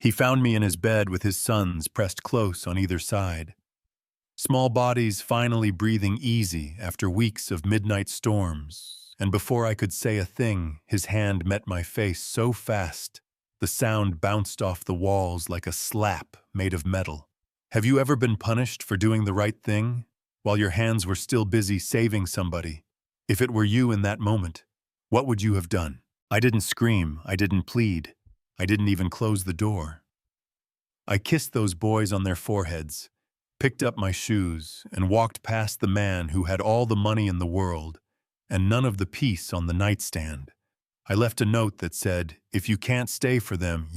He found me in his bed with his sons pressed close on either side. Small bodies finally breathing easy after weeks of midnight storms, and before I could say a thing, his hand met my face so fast, the sound bounced off the walls like a slap made of metal. Have you ever been punished for doing the right thing, while your hands were still busy saving somebody? If it were you in that moment, what would you have done? I didn't scream, I didn't plead, I didn't even close the door. I kissed those boys on their foreheads, picked up my shoes, and walked past the man who had all the money in the world and none of the peace on the nightstand. I left a note that said, "If you can't stay for them,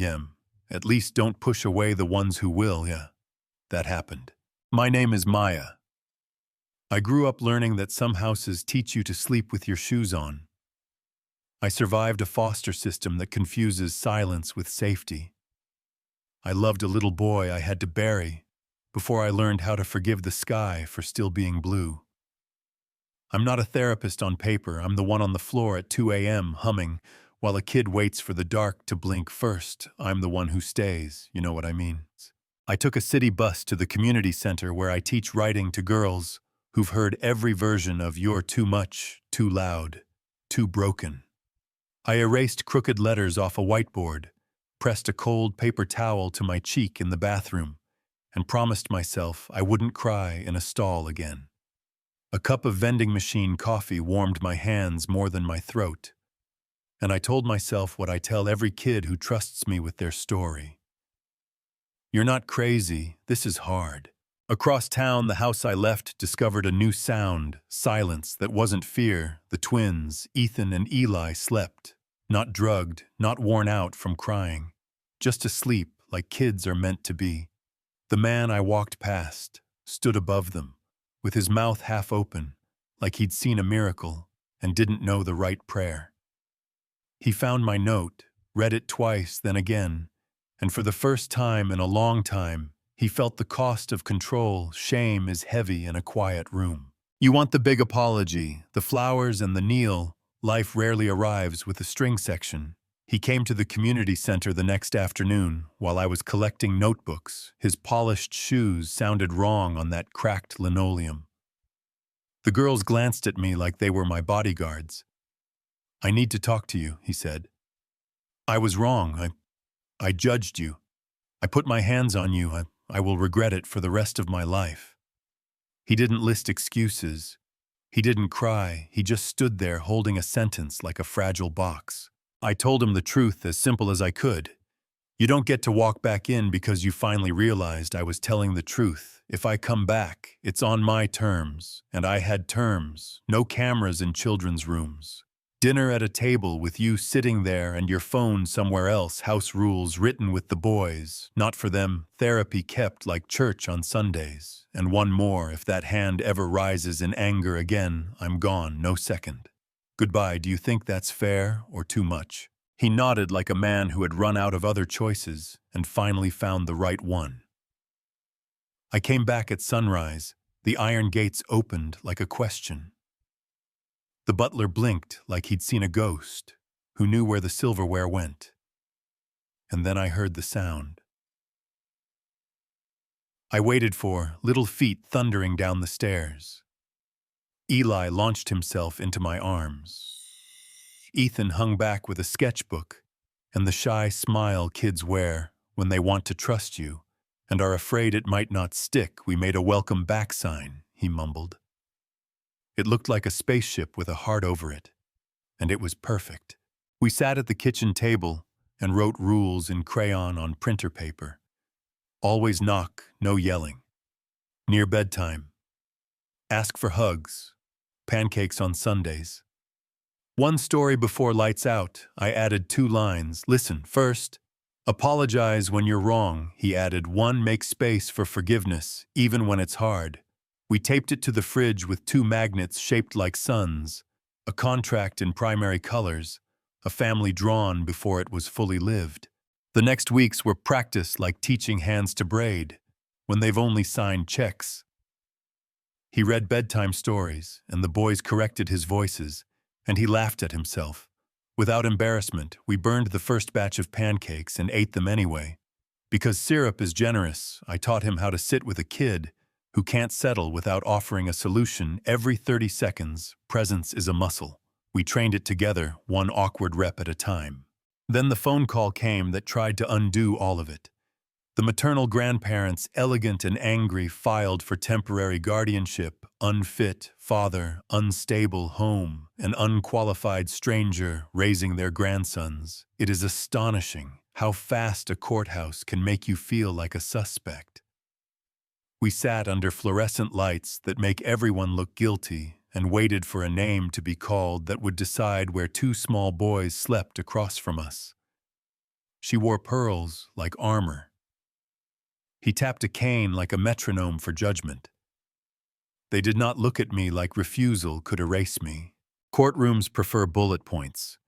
at least don't push away the ones who will, yeah." That happened. My name is Maya. I grew up learning that some houses teach you to sleep with your shoes on. I survived a foster system that confuses silence with safety. I loved a little boy I had to bury before I learned how to forgive the sky for still being blue. I'm not a therapist on paper, I'm the one on the floor at 2 a.m. humming, while a kid waits for the dark to blink first. I'm the one who stays, you know what I mean. I took a city bus to the community center where I teach writing to girls who've heard every version of "you're too much, too loud, too broken." I erased crooked letters off a whiteboard, pressed a cold paper towel to my cheek in the bathroom, and promised myself I wouldn't cry in a stall again. A cup of vending machine coffee warmed my hands more than my throat, and I told myself what I tell every kid who trusts me with their story. You're not crazy, this is hard. Across town, the house I left discovered a new sound, silence that wasn't fear. The twins, Ethan and Eli, slept, not drugged, not worn out from crying, just asleep like kids are meant to be. The man I walked past stood above them, with his mouth half open, like he'd seen a miracle and didn't know the right prayer. He found my note, read it twice, then again, and for the first time in a long time, he felt the cost of control. Shame is heavy in a quiet room. You want the big apology, the flowers and the kneel. Life rarely arrives with a string section. He came to the community center the next afternoon while I was collecting notebooks. His polished shoes sounded wrong on that cracked linoleum. The girls glanced at me like they were my bodyguards. "I need to talk to you," he said. "I was wrong. I judged you. I put my hands on you. I will regret it for the rest of my life." He didn't list excuses. He didn't cry. He just stood there holding a sentence like a fragile box. I told him the truth as simple as I could. You don't get to walk back in because you finally realized I was telling the truth. If I come back, it's on my terms, and I had terms. No cameras in children's rooms. Dinner at a table with you sitting there and your phone somewhere else. House rules written with the boys, not for them. Therapy kept like church on Sundays. And one more, if that hand ever rises in anger again, I'm gone, no second. Goodbye, do you think that's fair or too much? He nodded like a man who had run out of other choices and finally found the right one. I came back at sunrise. The iron gates opened like a question. The butler blinked like he'd seen a ghost, who knew where the silverware went. And then I heard the sound. I waited for little feet thundering down the stairs. Eli launched himself into my arms. Ethan hung back with a sketchbook and the shy smile kids wear when they want to trust you and are afraid it might not stick. "We made a welcome back sign," he mumbled. It looked like a spaceship with a heart over it, and it was perfect. We sat at the kitchen table and wrote rules in crayon on printer paper. Always knock, no yelling. Near bedtime. Ask for hugs. Pancakes on Sundays. One story before lights out, I added 2 lines. Listen, first, apologize when you're wrong, he added. 1, make space for forgiveness, even when it's hard. We taped it to the fridge with 2 magnets shaped like suns, a contract in primary colors, a family drawn before it was fully lived. The next weeks were practice like teaching hands to braid, when they've only signed checks. He read bedtime stories, and the boys corrected his voices, and he laughed at himself. Without embarrassment, we burned the first batch of pancakes and ate them anyway. Because syrup is generous, I taught him how to sit with a kid who can't settle without offering a solution every 30 seconds. Presence is a muscle. We trained it together, one awkward rep at a time. Then the phone call came that tried to undo all of it. The maternal grandparents, elegant and angry, filed for temporary guardianship. Unfit father, unstable home, an unqualified stranger raising their grandsons. It is astonishing how fast a courthouse can make you feel like a suspect. We sat under fluorescent lights that make everyone look guilty and waited for a name to be called that would decide where two small boys slept across from us. She wore pearls like armor. He tapped a cane like a metronome for judgment. They did not look at me like refusal could erase me. Courtrooms prefer bullet points,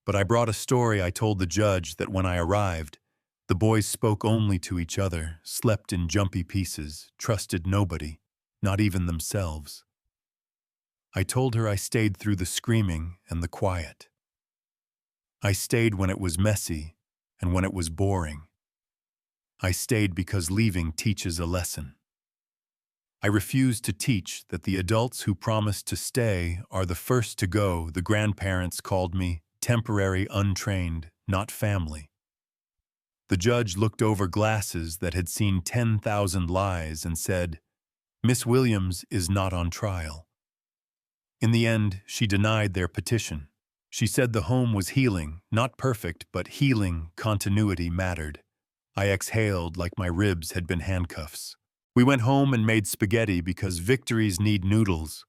but I brought a story. I told the judge that when I arrived, the boys spoke only to each other, slept in jumpy pieces, trusted nobody, not even themselves. I told her I stayed through the screaming and the quiet. I stayed when it was messy and when it was boring. I stayed because leaving teaches a lesson. I refused to teach that the adults who promised to stay are the first to go. The grandparents called me temporary, untrained, not family. The judge looked over glasses that had seen 10,000 lies and said, "Miss Williams is not on trial." In the end, she denied their petition. She said the home was healing, not perfect, but healing. Continuity mattered. I exhaled like my ribs had been handcuffs. We went home and made spaghetti because victories need noodles.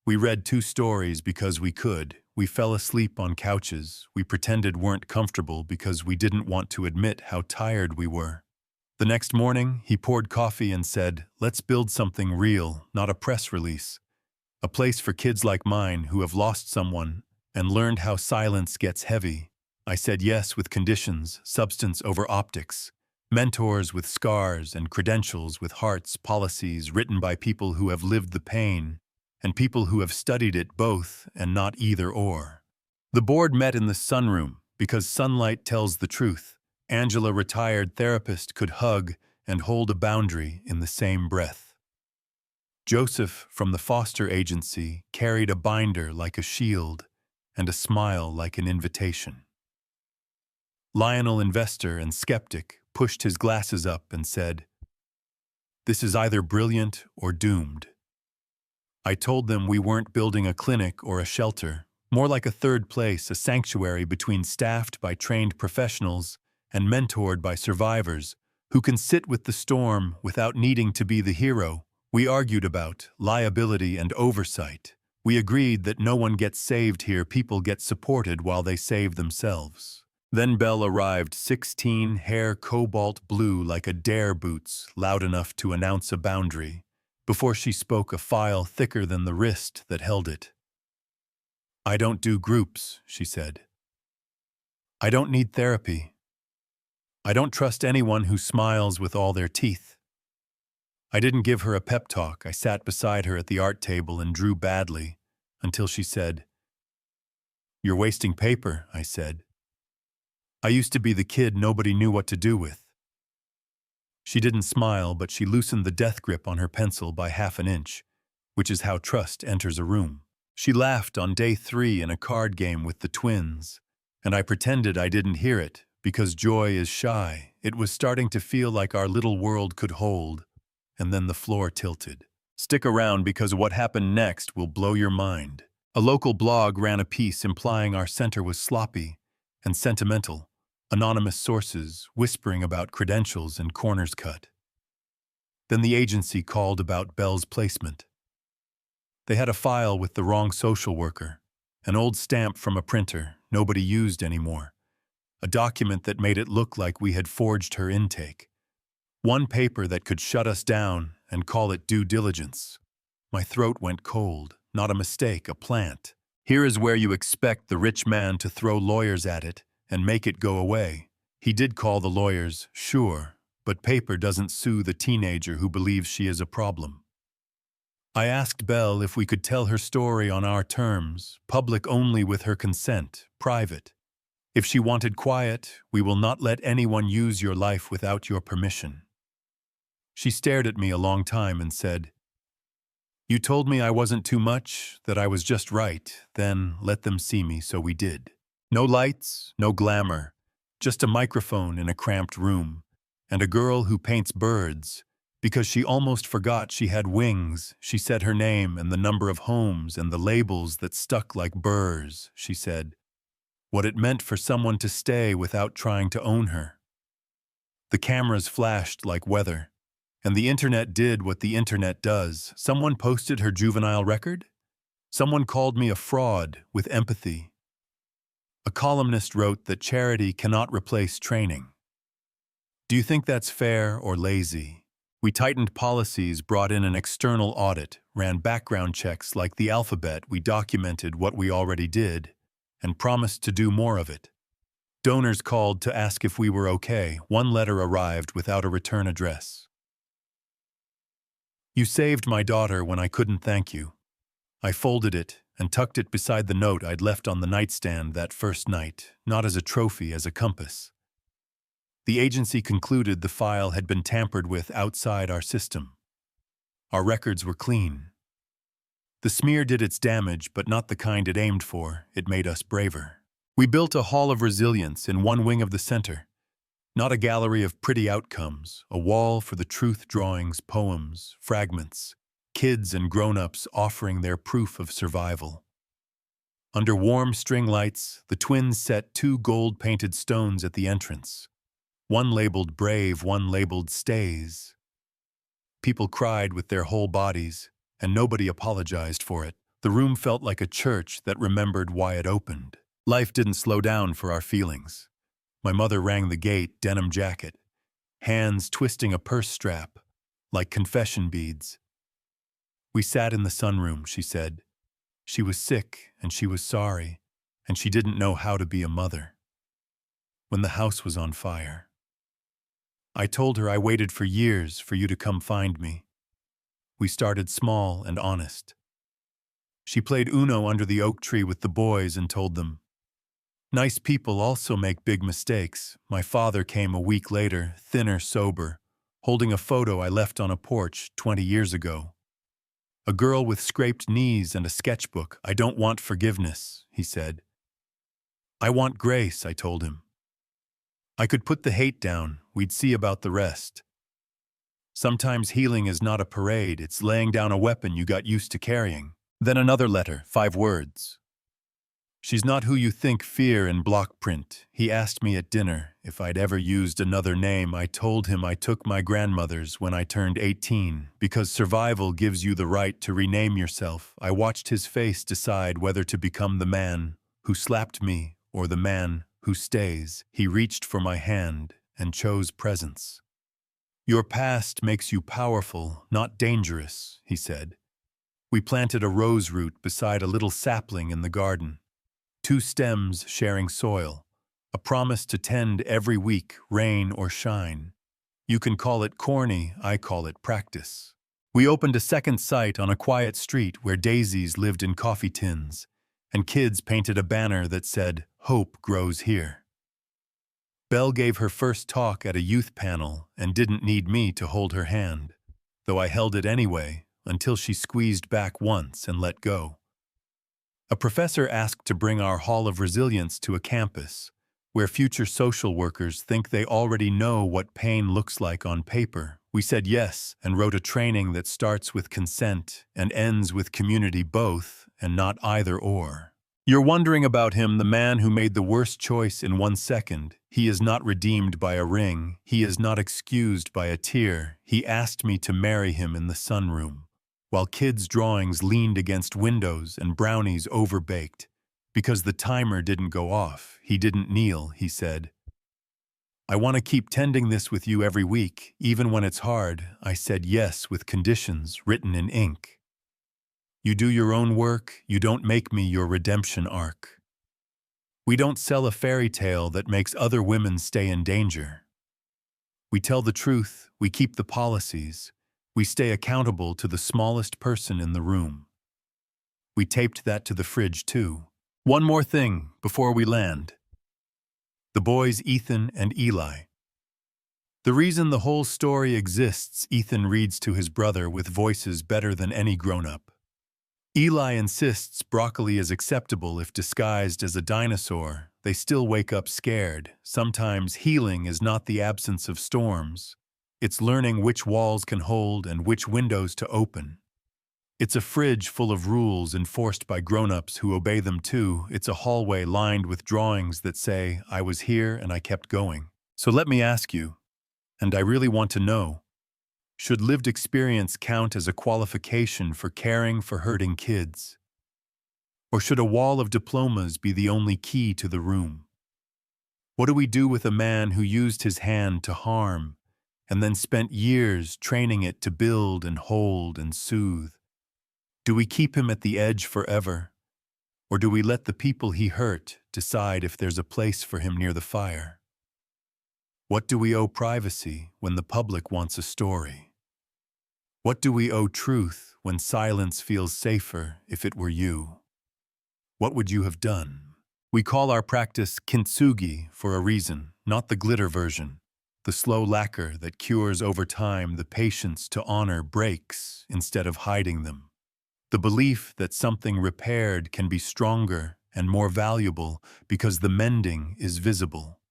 We read 2 stories because we could. We fell asleep on couches. We pretended weren't comfortable because we didn't want to admit how tired we were. The next morning, he poured coffee and said, "Let's build something real, not a press release. A place for kids like mine who have lost someone and learned how silence gets heavy." I said yes with conditions, substance over optics. Mentors with scars and credentials with hearts, policies written by people who have lived the pain, and people who have studied it both and not either or. The board met in the sunroom because sunlight tells the truth. Angela, retired therapist, could hug and hold a boundary in the same breath. Joseph, from the foster agency, carried a binder like a shield and a smile like an invitation. Lionel, investor and skeptic, pushed his glasses up and said, "This is either brilliant or doomed." I told them we weren't building a clinic or a shelter, more like a third place, a sanctuary between staffed by trained professionals and mentored by survivors who can sit with the storm without needing to be the hero. We argued about liability and oversight. We agreed that no one gets saved here, people get supported while they save themselves. Then Belle arrived, 16, hair cobalt blue like a dare boots, loud enough to announce a boundary. Before she spoke, a file thicker than the wrist that held it. "I don't do groups," she said. "I don't need therapy. I don't trust anyone who smiles with all their teeth." I didn't give her a pep talk. I sat beside her at the art table and drew badly until she said, "You're wasting paper," I said. "I used to be the kid nobody knew what to do with." She didn't smile, but she loosened the death grip on her pencil by half an inch, which is how trust enters a room. She laughed on day 3 in a card game with the twins, and I pretended I didn't hear it because joy is shy. It was starting to feel like our little world could hold, and then the floor tilted. Stick around because what happened next will blow your mind. A local blog ran a piece implying our center was sloppy and sentimental, anonymous sources whispering about credentials and corners cut. Then the agency called about Belle's placement. They had a file with the wrong social worker, an old stamp from a printer nobody used anymore, a document that made it look like we had forged her intake, one paper that could shut us down and call it due diligence. My throat went cold, not a mistake, a plant. Here is where you expect the rich man to throw lawyers at it and make it go away. He did call the lawyers, sure, but paper doesn't soothe a teenager who believes she is a problem. I asked Belle if we could tell her story on our terms, public only with her consent, private. If she wanted quiet, we will not let anyone use your life without your permission. She stared at me a long time and said, "You told me I wasn't too much, that I was just right, then let them see me, so we did. No lights, no glamour, just a microphone in a cramped room, and a girl who paints birds. Because she almost forgot she had wings, she said her name and the number of homes and the labels that stuck like burrs, she said. What it meant for someone to stay without trying to own her. The cameras flashed like weather, and the internet did what the internet does. Someone posted her juvenile record? Someone called me a fraud with empathy. A columnist wrote that charity cannot replace training. Do you think that's fair or lazy? We tightened policies, brought in an external audit, ran background checks like the alphabet, we documented what we already did, and promised to do more of it. Donors called to ask if we were okay. One letter arrived without a return address. You saved my daughter when I couldn't thank you. I folded it and tucked it beside the note I'd left on the nightstand that first night, not as a trophy, as a compass. The agency concluded the file had been tampered with outside our system. Our records were clean. The smear did its damage, but not the kind it aimed for. It made us braver. We built a hall of resilience in one wing of the center. Not a gallery of pretty outcomes, a wall for the truth drawings, poems, fragments, kids and grown-ups offering their proof of survival. Under warm string lights, the twins set 2 gold-painted stones at the entrance. One labeled brave, one labeled stays. People cried with their whole bodies, and nobody apologized for it. The room felt like a church that remembered why it opened. Life didn't slow down for our feelings. My mother rang the gate, denim jacket, hands twisting a purse strap, like confession beads. We sat in the sunroom, she said. She was sick, and she was sorry, and she didn't know how to be a mother. When the house was on fire, I told her I waited for years for you to come find me. We started small and honest. She played Uno under the oak tree with the boys and told them, "Nice people also make big mistakes." My father came a week later, thinner, sober, holding a photo I left on a porch 20 years ago. A girl with scraped knees and a sketchbook. "I don't want forgiveness," he said. "I want grace," I told him. I could put the hate down, we'd see about the rest. Sometimes healing is not a parade, it's laying down a weapon you got used to carrying. Then another letter, 5 words. "She's not who you think," fear in block print. He asked me at dinner if I'd ever used another name. I told him I took my grandmother's when I turned 18, because survival gives you the right to rename yourself. I watched his face decide whether to become the man who slapped me or the man who stays. He reached for my hand and chose presence. "Your past makes you powerful, not dangerous," he said. We planted a rose root beside a little sapling in the garden. 2 stems sharing soil, a promise to tend every week, rain or shine. You can call it corny, I call it practice. We opened a second site on a quiet street where daisies lived in coffee tins, and kids painted a banner that said, "Hope grows here." Belle gave her first talk at a youth panel and didn't need me to hold her hand, though I held it anyway until she squeezed back once and let go. A professor asked to bring our Hall of Resilience to a campus where future social workers think they already know what pain looks like on paper. We said yes and wrote a training that starts with consent and ends with community, both and not either or. You're wondering about him, the man who made the worst choice in 1 second. He is not redeemed by a ring. He is not excused by a tear. He asked me to marry him in the sunroom, while kids' drawings leaned against windows and brownies overbaked. Because the timer didn't go off. He didn't kneel, he said. "I want to keep tending this with you every week, even when it's hard." I said yes with conditions written in ink. "You do your own work, you don't make me your redemption arc." We don't sell a fairy tale that makes other women stay in danger. We tell the truth, we keep the policies, we stay accountable to the smallest person in the room. We taped that to the fridge too. One more thing before we land. The boys Ethan and Eli. The reason the whole story exists, Ethan reads to his brother with voices better than any grown-up. Eli insists broccoli is acceptable if disguised as a dinosaur. They still wake up scared. Sometimes healing is not the absence of storms. It's learning which walls can hold and which windows to open. It's a fridge full of rules enforced by grown-ups who obey them too. It's a hallway lined with drawings that say, "I was here and I kept going." So let me ask you, and I really want to know, should lived experience count as a qualification for caring for hurting kids? Or should a wall of diplomas be the only key to the room? What do we do with a man who used his hand to harm and then spent years training it to build and hold and soothe? Do we keep him at the edge forever? Or do we let the people he hurt decide if there's a place for him near the fire? What do we owe privacy when the public wants a story? What do we owe truth when silence feels safer if it were you? What would you have done? We call our practice kintsugi for a reason, not the glitter version, the slow lacquer that cures over time the patience to honor breaks instead of hiding them. The belief that something repaired can be stronger and more valuable because the mending is visible.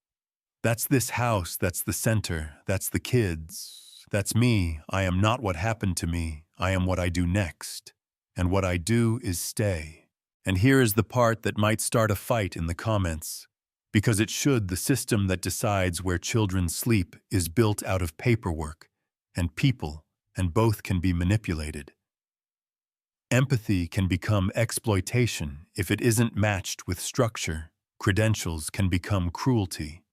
That's this house, that's the center, that's the kids, that's me. I am not what happened to me, I am what I do next. And what I do is stay. And here is the part that might start a fight in the comments. Because it should, the system that decides where children sleep is built out of paperwork and people, and both can be manipulated. Empathy can become exploitation if it isn't matched with structure. Credentials can become cruelty.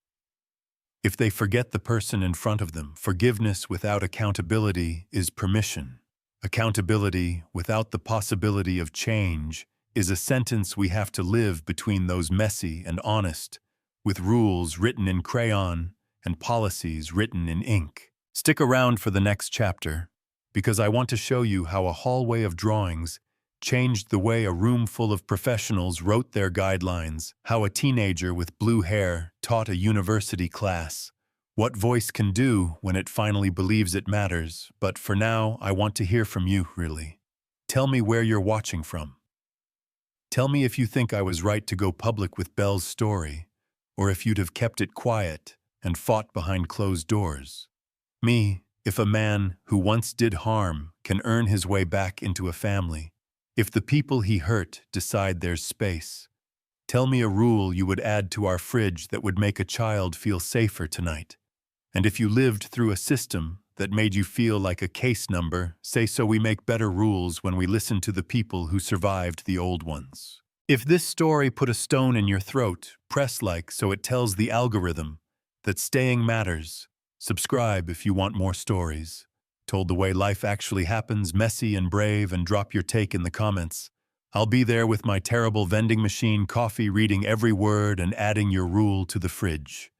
If they forget the person in front of them, forgiveness without accountability is permission. Accountability without the possibility of change is a sentence we have to live between those messy and honest, with rules written in crayon and policies written in ink. Stick around for the next chapter, because I want to show you how a hallway of drawings changed the way a room full of professionals wrote their guidelines, how a teenager with blue hair taught a university class, what voice can do when it finally believes it matters. But for now, I want to hear from you, really. Tell me where you're watching from. Tell me if you think I was right to go public with Belle's story, or if you'd have kept it quiet and fought behind closed doors. Me, if a man who once did harm can earn his way back into a family, if the people he hurt decide there's space, tell me a rule you would add to our fridge that would make a child feel safer tonight. And if you lived through a system that made you feel like a case number, say so we make better rules when we listen to the people who survived the old ones. If this story put a stone in your throat, press like so it tells the algorithm that staying matters. Subscribe if you want more stories, told the way life actually happens, messy and brave, and drop your take in the comments. I'll be there with my terrible vending machine coffee, reading every word and adding your rule to the fridge.